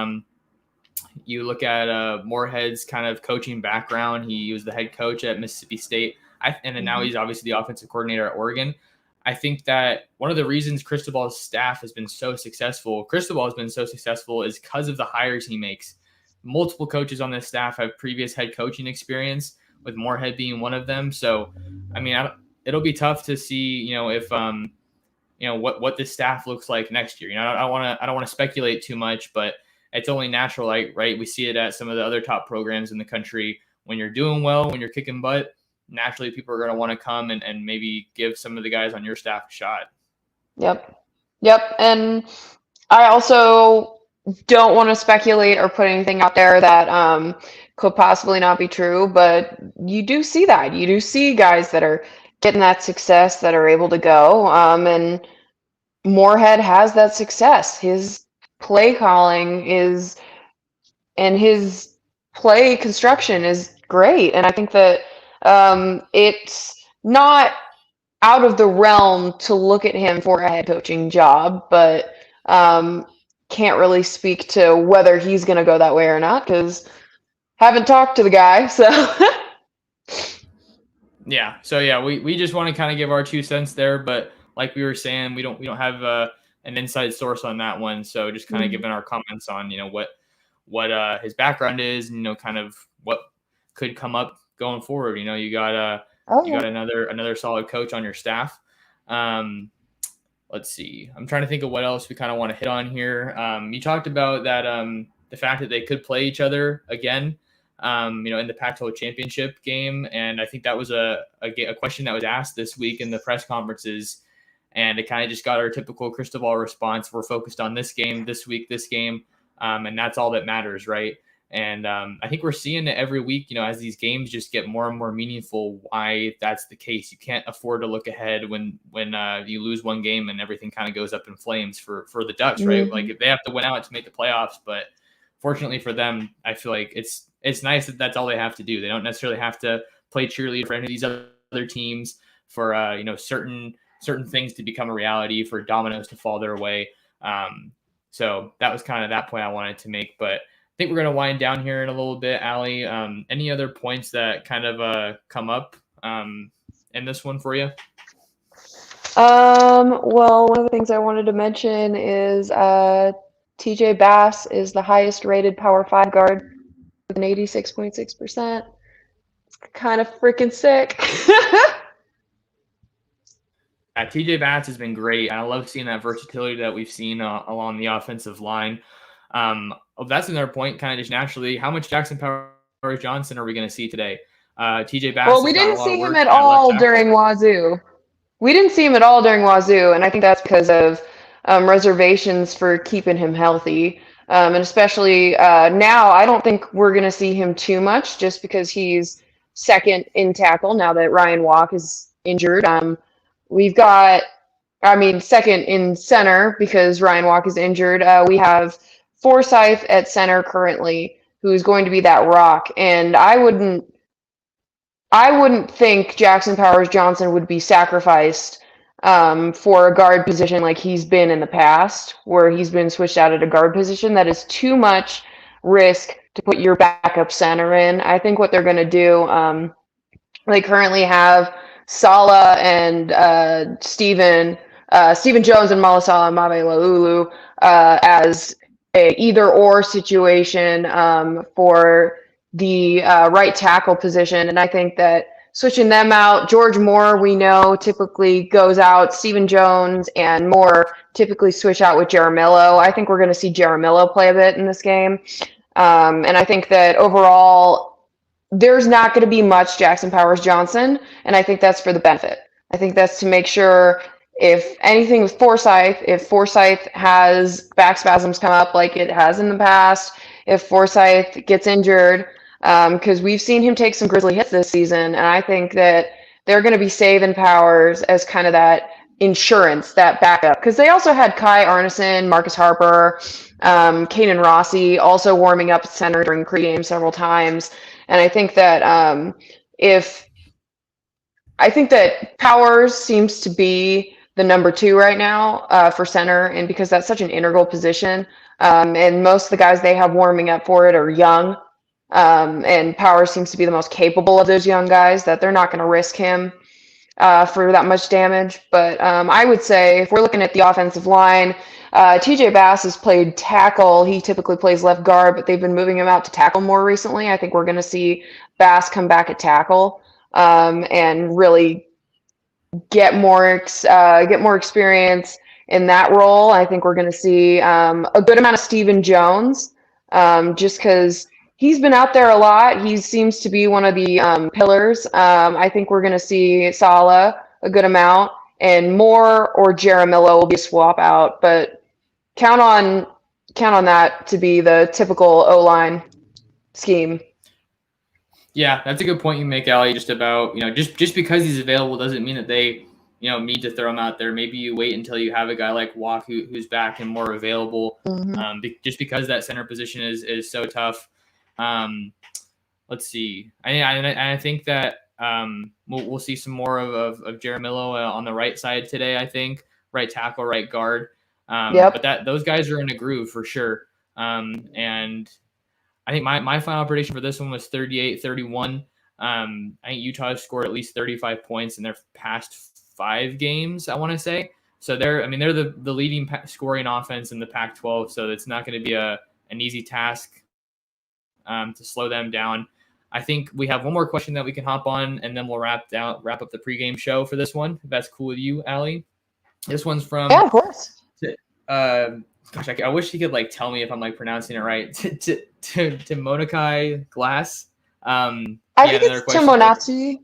Moorhead's kind of coaching background. He was the head coach at Mississippi State, and then now he's obviously the offensive coordinator at Oregon. I think that one of the reasons Cristobal's staff has been so successful, is because of the hires he makes. Multiple coaches on this staff have previous head coaching experience, with Moorhead being one of them. So, I mean, it'll be tough to see, if what this staff looks like next year. I don't want to speculate too much, but it's only natural, right? We see it at some of the other top programs in the country. When you're doing well, when you're kicking butt, naturally people are going to want to come and maybe give some of the guys on your staff a shot. Yep. And I also don't want to speculate or put anything out there that could possibly not be true, but you do see that. You do see guys that are getting that success that are able to go. And Moorhead has that success. His play calling is and his play construction is great. And I think that it's not out of the realm to look at him for a head coaching job, but can't really speak to whether he's going to go that way or not because haven't talked to the guy. So yeah. So yeah, we just want to kind of give our 2 cents there, but like we were saying, we don't have an inside source on that one. So just kind of giving our comments on, what his background is, and, kind of what could come up going forward. You got another solid coach on your staff. Let's see. I'm trying to think of what else we kind of want to hit on here. You talked about that the fact that they could play each other again, in the Pac-12 championship game, and I think that was a question that was asked this week in the press conferences, and it kind of just got our typical crystal ball response. We're focused on this game, this week, this game, and that's all that matters, right? And I think we're seeing it every week, as these games just get more and more meaningful, why that's the case. You can't afford to look ahead when you lose one game and everything kind of goes up in flames for the Ducks, right? Like if they have to win out to make the playoffs, but fortunately for them, I feel like it's nice that that's all they have to do. They don't necessarily have to play cheerleader for any of these other teams for, certain things to become a reality, for dominoes to fall their way. So that was kind of that point I wanted to make, but I think we're going to wind down here in a little bit. Allie, any other points that kind of come up in this one for you? Well, one of the things I wanted to mention is TJ Bass is the highest rated Power 5 guard with an 86.6%. It's kind of freaking sick. TJ Bass has been great. I love seeing that versatility that we've seen along the offensive line. That's another point, kind of just naturally. How much Jackson Powers Johnson are we going to see today? TJ Bass. Well, we didn't see him at all during Wazoo. We didn't see him at all during Wazoo, and I think that's because of reservations for keeping him healthy. And especially now, I don't think we're going to see him too much just because he's second in tackle now that Ryan Walk is injured. We've got, second in center because Ryan Walk is injured. We have Forsyth at center currently, who's going to be that rock. And I wouldn't think Jackson Powers Johnson would be sacrificed for a guard position like he's been in the past, where he's been switched out at a guard position. That is too much risk to put your backup center in. I think what they're going to do, they currently have Sala and Stephen Jones and Malasala Mabe as a either-or situation for the right tackle position. And I think that switching them out, George Moore, we know, typically goes out. Stephen Jones and Moore typically switch out with Jaramillo. I think we're going to see Jaramillo play a bit in this game. And I think that overall, there's not going to be much Jackson Powers Johnson, and I think that's for the benefit. I think that's to make sure, if anything with Forsyth, if Forsyth has back spasms come up like it has in the past, if Forsyth gets injured, because we've seen him take some grisly hits this season, and I think that they're going to be saving Powers as kind of that insurance, that backup. Because they also had Kai Arneson, Marcus Harper, Kaden Rossi also warming up at center during pregame several times. And I think that I think that Powers seems to be the number 2 right now for center, and because that's such an integral position, and most of the guys they have warming up for it are young, and Powers seems to be the most capable of those young guys, that they're not going to risk him for that much damage. But I would say if we're looking at the offensive line, TJ Bass has played tackle. He typically plays left guard, but they've been moving him out to tackle more recently. I think we're going to see Bass come back at tackle and really get more experience in that role. I think we're going to see a good amount of Stephen Jones, just because He's been out there a lot. He seems to be one of the pillars. I think we're going to see Salah a good amount, and Moore or Jaramillo will be a swap out. But count on that to be the typical O-line scheme. Yeah, that's a good point you make, Allie. Just about just because he's available doesn't mean that they need to throw him out there. Maybe you wait until you have a guy like Walk who's back and more available. Just because that center position is so tough. Let's see. I think that we'll see some more of Jaramillo on the right side today. I think right tackle, right guard. But those guys are in a groove for sure. And I think my final prediction for this one was 38-31. I think Utah has scored at least 35 points in their past 5 games, I want to say. So they're the leading scoring offense in the Pac-12, so it's not going to be an easy task to slow them down. I think we have one more question that we can hop on, and then we'll wrap up the pregame show for this one, if that's cool with you, Allie. This one's from of course. Gosh, I wish he could tell me if I'm pronouncing it right. To Monakai Glass. I think it's Timonachi.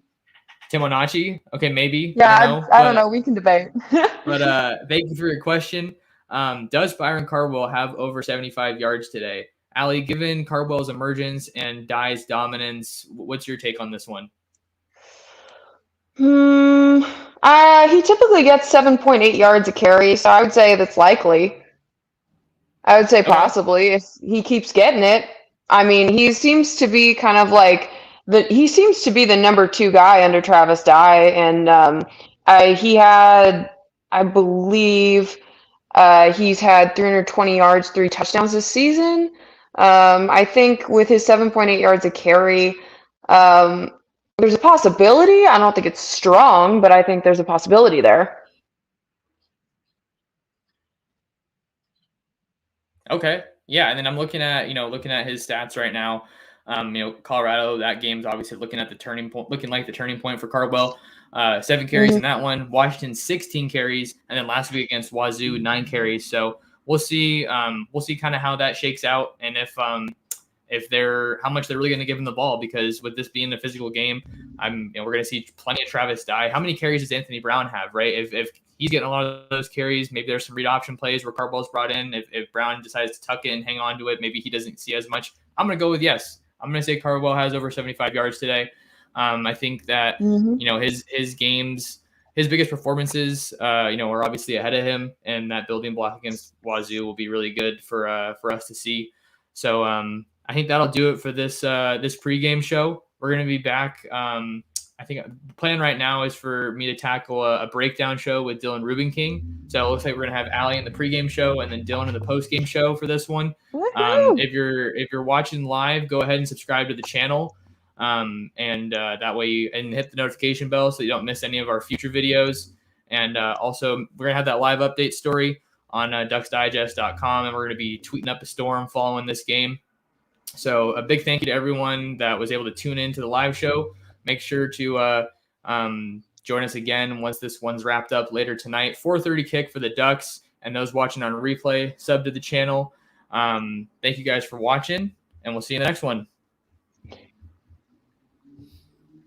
Timonachi? Okay, maybe. Yeah, I don't know. We can debate. But thank you for your question. Does Byron Cardwell have over 75 yards today? Allie, given Cardwell's emergence and Dye's dominance, what's your take on this one? He typically gets 7.8 yards a carry, so I would say that's likely. I would say possibly if he keeps getting it. I mean, he seems to be kind of he seems to be the number 2 guy under Travis Dye, and he had, I believe, he's had 320 yards, 3 touchdowns this season. I think with his 7.8 yards a carry, there's a possibility. I don't think it's strong, but I think there's a possibility there. Okay. Yeah, and then I'm looking at his stats right now. Colorado, that game's obviously looking like the turning point for Cardwell. 7 carries in that one. Washington 16 carries, and then last week against Wazoo 9 carries. So we'll see kind of how that shakes out, and if how much they're really going to give him the ball, because with this being a physical game, we're going to see plenty of Travis Dye. How many carries does Anthony Brown have, right? If he's getting a lot of those carries, maybe there's some read option plays where Cardwell's brought in. If Brown decides to tuck it and hang on to it, maybe he doesn't see as much. I'm going to go with yes. I'm going to say Cardwell has over 75 yards today. I think that his games, his biggest performances, are obviously ahead of him, and that building block against Wazoo will be really good for us to see. So I think that'll do it for this pregame show. We're going to be back. I think the plan right now is for me to tackle a breakdown show with Dylan Rubenking. So it looks like we're going to have Allie in the pregame show and then Dylan in the postgame show for this one. If you're watching live, go ahead and subscribe to the channel. And that way and hit the notification bell so you don't miss any of our future videos. And also we're going to have that live update story on ducksdigest.com, and we're going to be tweeting up a storm following this game. So a big thank you to everyone that was able to tune in to the live show. Make sure to join us again once this one's wrapped up later tonight. 4:30 kick for the Ducks, and those watching on replay, sub to the channel. Thank you guys for watching, and we'll see you in the next one.